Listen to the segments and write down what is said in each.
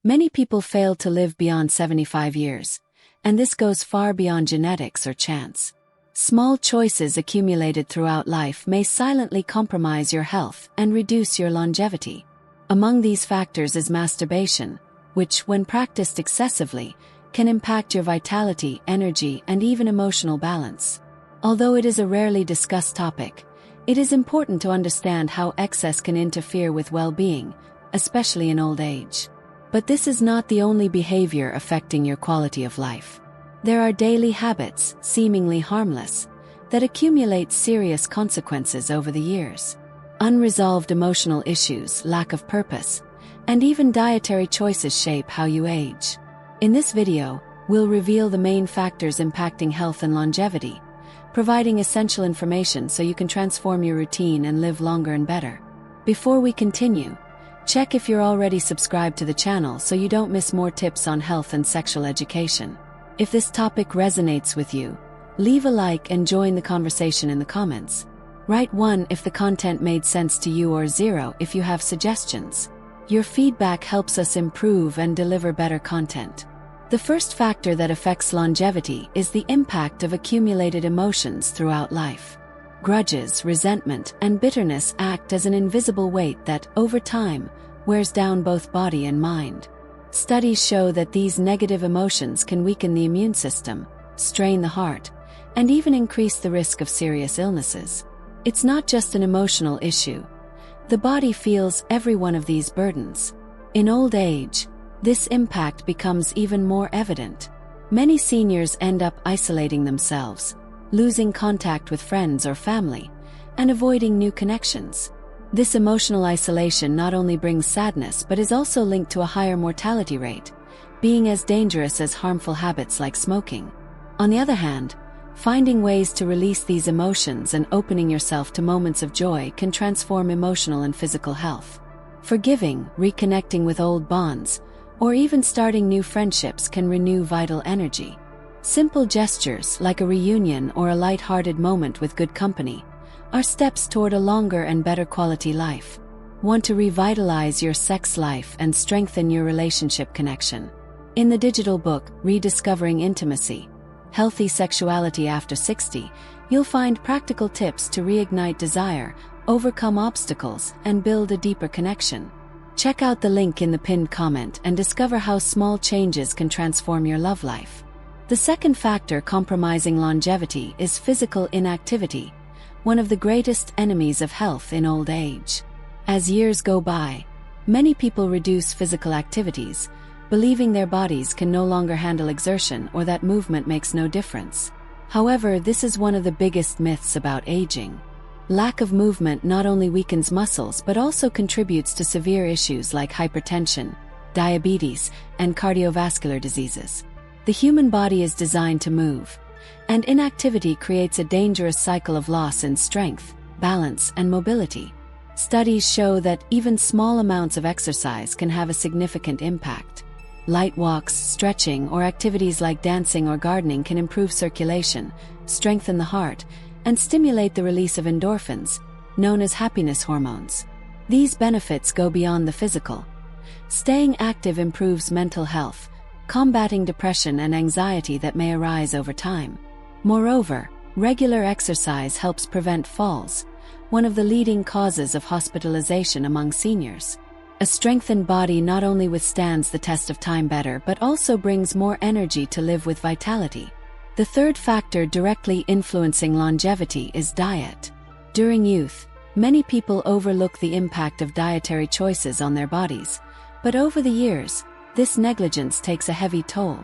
Many people fail to live beyond 75 years, and this goes far beyond genetics or chance. Small choices accumulated throughout life may silently compromise your health and reduce your longevity. Among these factors is masturbation, which, when practiced excessively, can impact your vitality, energy, and even emotional balance. Although it is a rarely discussed topic, it is important to understand how excess can interfere with well-being, especially in old age. But this is not the only behavior affecting your quality of life. There are daily habits, seemingly harmless, that accumulate serious consequences over the years. Unresolved emotional issues, lack of purpose, and even dietary choices shape how you age. In this video, we'll reveal the main factors impacting health and longevity, providing essential information so you can transform your routine and live longer and better. Before we continue, check if you're already subscribed to the channel so you don't miss more tips on health and sexual education. If this topic resonates with you, leave a like and join the conversation in the comments. Write 1 if the content made sense to you or 0 if you have suggestions. Your feedback helps us improve and deliver better content. The first factor that affects longevity is the impact of accumulated emotions throughout life. Grudges, resentment, and bitterness act as an invisible weight that, over time, wears down both body and mind. Studies show that these negative emotions can weaken the immune system, strain the heart, and even increase the risk of serious illnesses. It's not just an emotional issue. The body feels every one of these burdens. In old age, this impact becomes even more evident. Many seniors end up isolating themselves, losing contact with friends or family, and avoiding new connections. This emotional isolation not only brings sadness but is also linked to a higher mortality rate, being as dangerous as harmful habits like smoking. On the other hand, finding ways to release these emotions and opening yourself to moments of joy can transform emotional and physical health. Forgiving, reconnecting with old bonds, or even starting new friendships can renew vital energy. Simple gestures, like a reunion or a light-hearted moment with good company, are steps toward a longer and better quality life. Want to revitalize your sex life and strengthen your relationship connection? In the digital book, Rediscovering Intimacy, Healthy Sexuality After 60, you'll find practical tips to reignite desire, overcome obstacles, and build a deeper connection. Check out the link in the pinned comment and discover how small changes can transform your love life. The second factor compromising longevity is physical inactivity, one of the greatest enemies of health in old age. As years go by, many people reduce physical activities, believing their bodies can no longer handle exertion or that movement makes no difference. However, this is one of the biggest myths about aging. Lack of movement not only weakens muscles but also contributes to severe issues like hypertension, diabetes, and cardiovascular diseases. The human body is designed to move, and inactivity creates a dangerous cycle of loss in strength, balance, and mobility. Studies show that even small amounts of exercise can have a significant impact. Light walks, stretching, or activities like dancing or gardening can improve circulation, strengthen the heart, and stimulate the release of endorphins, known as happiness hormones. These benefits go beyond the physical. Staying active improves mental health, combating depression and anxiety that may arise over time. Moreover, regular exercise helps prevent falls, one of the leading causes of hospitalization among seniors. A strengthened body not only withstands the test of time better but also brings more energy to live with vitality. The third factor directly influencing longevity is diet. During youth, many people overlook the impact of dietary choices on their bodies, but over the years, this negligence takes a heavy toll.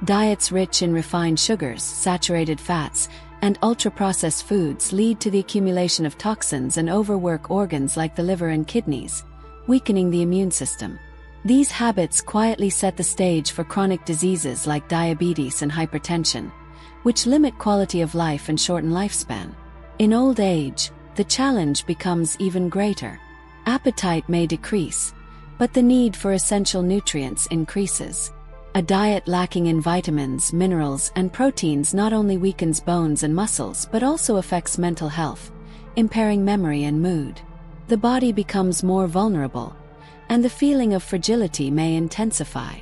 Diets rich in refined sugars, saturated fats, and ultra-processed foods lead to the accumulation of toxins and overwork organs like the liver and kidneys, weakening the immune system. These habits quietly set the stage for chronic diseases like diabetes and hypertension, which limit quality of life and shorten lifespan. In old age, the challenge becomes even greater. Appetite may decrease, but the need for essential nutrients increases. A diet lacking in vitamins, minerals, and proteins not only weakens bones and muscles but also affects mental health, impairing memory and mood. The body becomes more vulnerable, and the feeling of fragility may intensify.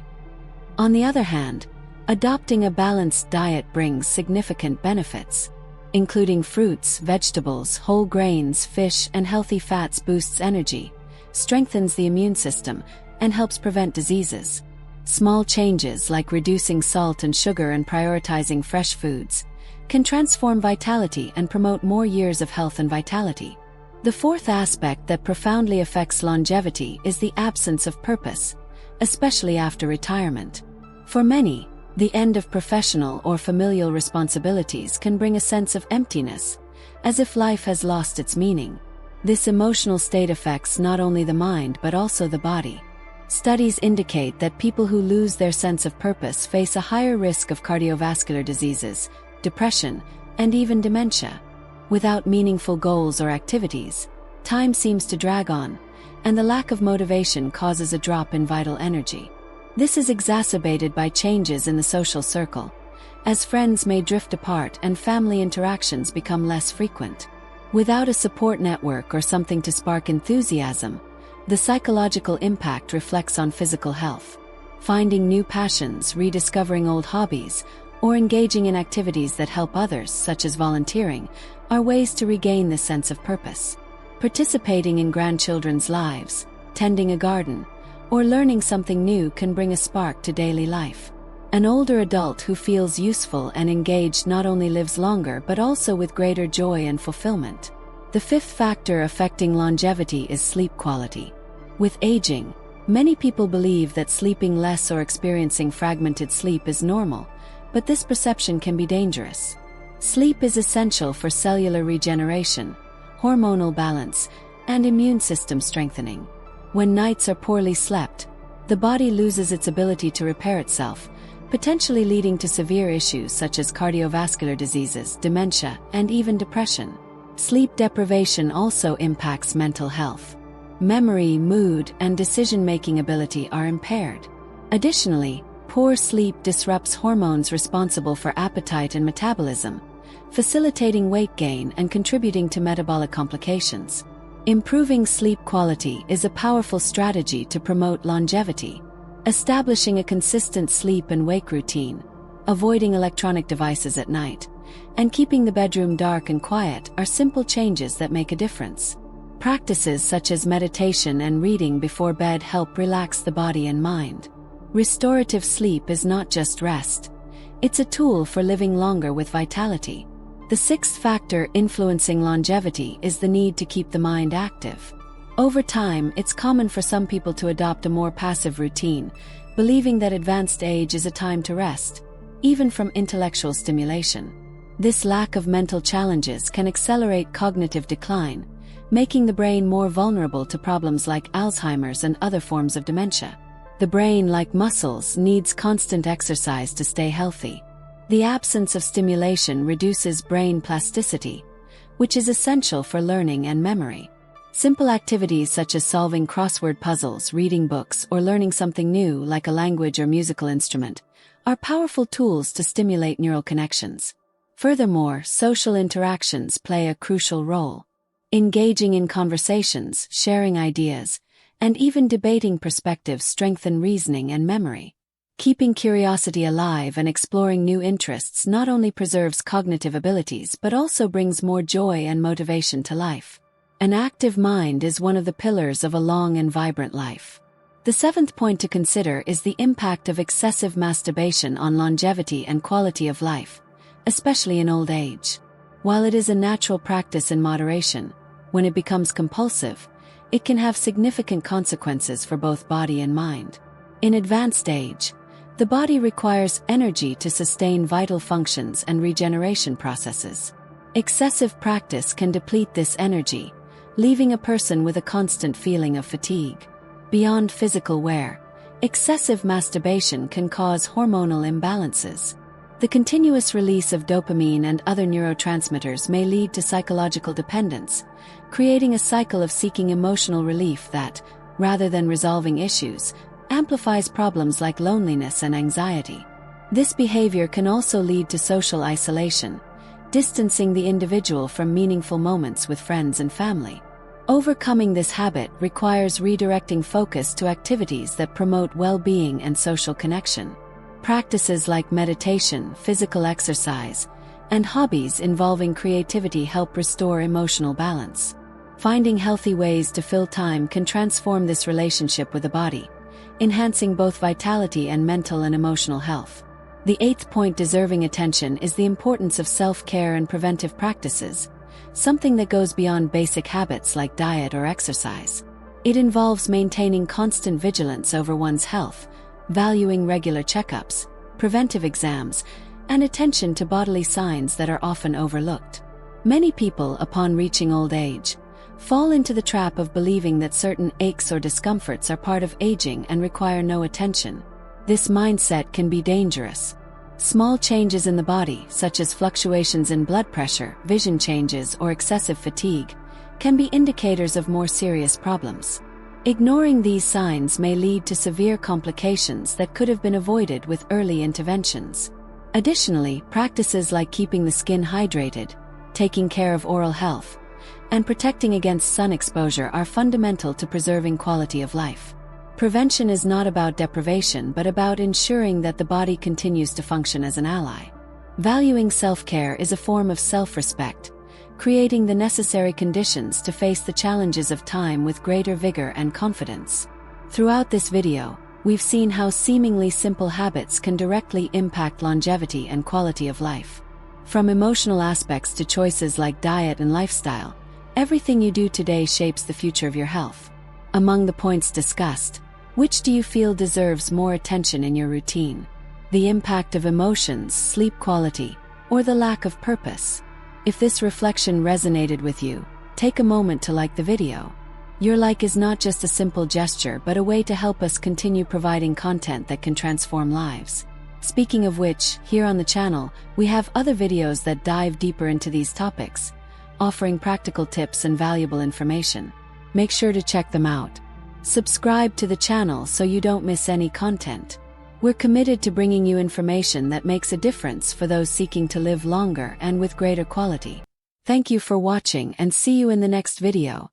On the other hand, adopting a balanced diet brings significant benefits. Including fruits, vegetables, whole grains, fish, and healthy fats boosts energy, strengthens the immune system, and helps prevent diseases. Small changes like reducing salt and sugar and prioritizing fresh foods can transform vitality and promote more years of health and vitality. The fourth aspect that profoundly affects longevity is the absence of purpose, especially after retirement. For many, the end of professional or familial responsibilities can bring a sense of emptiness, as if life has lost its meaning. This emotional state affects not only the mind but also the body. Studies indicate that people who lose their sense of purpose face a higher risk of cardiovascular diseases, depression, and even dementia. Without meaningful goals or activities, time seems to drag on, and the lack of motivation causes a drop in vital energy. This is exacerbated by changes in the social circle, as friends may drift apart and family interactions become less frequent. Without a support network or something to spark enthusiasm, the psychological impact reflects on physical health. Finding new passions, rediscovering old hobbies, or engaging in activities that help others, such as volunteering, are ways to regain this sense of purpose. Participating in grandchildren's lives, tending a garden, or learning something new can bring a spark to daily life. An older adult who feels useful and engaged not only lives longer but also with greater joy and fulfillment. The fifth factor affecting longevity is sleep quality. With aging, many people believe that sleeping less or experiencing fragmented sleep is normal, but this perception can be dangerous. Sleep is essential for cellular regeneration, hormonal balance, and immune system strengthening. When nights are poorly slept, the body loses its ability to repair itself, potentially leading to severe issues such as cardiovascular diseases, dementia, and even depression. Sleep deprivation also impacts mental health. Memory, mood, and decision-making ability are impaired. Additionally, poor sleep disrupts hormones responsible for appetite and metabolism, facilitating weight gain and contributing to metabolic complications. Improving sleep quality is a powerful strategy to promote longevity. Establishing a consistent sleep and wake routine, avoiding electronic devices at night, and keeping the bedroom dark and quiet are simple changes that make a difference. Practices such as meditation and reading before bed help relax the body and mind. Restorative sleep is not just rest. It's a tool for living longer with vitality. The sixth factor influencing longevity is the need to keep the mind active. Over time, it's common for some people to adopt a more passive routine, believing that advanced age is a time to rest, even from intellectual stimulation. This lack of mental challenges can accelerate cognitive decline, making the brain more vulnerable to problems like Alzheimer's and other forms of dementia. The brain, like muscles, needs constant exercise to stay healthy. The absence of stimulation reduces brain plasticity, which is essential for learning and memory. Simple activities such as solving crossword puzzles, reading books, or learning something new like a language or musical instrument are powerful tools to stimulate neural connections. Furthermore, social interactions play a crucial role. Engaging in conversations, sharing ideas, and even debating perspectives strengthen reasoning and memory. Keeping curiosity alive and exploring new interests not only preserves cognitive abilities but also brings more joy and motivation to life. An active mind is one of the pillars of a long and vibrant life. The seventh point to consider is the impact of excessive masturbation on longevity and quality of life, especially in old age. While it is a natural practice in moderation, when it becomes compulsive, it can have significant consequences for both body and mind. In advanced age, the body requires energy to sustain vital functions and regeneration processes. Excessive practice can deplete this energy, leaving a person with a constant feeling of fatigue. Beyond physical wear, excessive masturbation can cause hormonal imbalances. The continuous release of dopamine and other neurotransmitters may lead to psychological dependence, creating a cycle of seeking emotional relief that, rather than resolving issues, amplifies problems like loneliness and anxiety. This behavior can also lead to social isolation, distancing the individual from meaningful moments with friends and family. Overcoming this habit requires redirecting focus to activities that promote well-being and social connection. Practices like meditation, physical exercise, and hobbies involving creativity help restore emotional balance. Finding healthy ways to fill time can transform this relationship with the body, enhancing both vitality and mental and emotional health. The eighth point deserving attention is the importance of self-care and preventive practices, something that goes beyond basic habits like diet or exercise. It involves maintaining constant vigilance over one's health, valuing regular checkups, preventive exams, and attention to bodily signs that are often overlooked. Many people, upon reaching old age, fall into the trap of believing that certain aches or discomforts are part of aging and require no attention. This mindset can be dangerous. Small changes in the body, such as fluctuations in blood pressure, vision changes, or excessive fatigue, can be indicators of more serious problems. Ignoring these signs may lead to severe complications that could have been avoided with early interventions. Additionally, practices like keeping the skin hydrated, taking care of oral health, and protecting against sun exposure are fundamental to preserving quality of life. Prevention is not about deprivation but about ensuring that the body continues to function as an ally. Valuing self-care is a form of self-respect, creating the necessary conditions to face the challenges of time with greater vigor and confidence. Throughout this video, we've seen how seemingly simple habits can directly impact longevity and quality of life. From emotional aspects to choices like diet and lifestyle, everything you do today shapes the future of your health. Among the points discussed, which do you feel deserves more attention in your routine? The impact of emotions, sleep quality, or the lack of purpose? If this reflection resonated with you, take a moment to like the video. Your like is not just a simple gesture but a way to help us continue providing content that can transform lives. Speaking of which, here on the channel, we have other videos that dive deeper into these topics, offering practical tips and valuable information. Make sure to check them out. Subscribe to the channel so you don't miss any content. We're committed to bringing you information that makes a difference for those seeking to live longer and with greater quality. Thank you for watching and see you in the next video.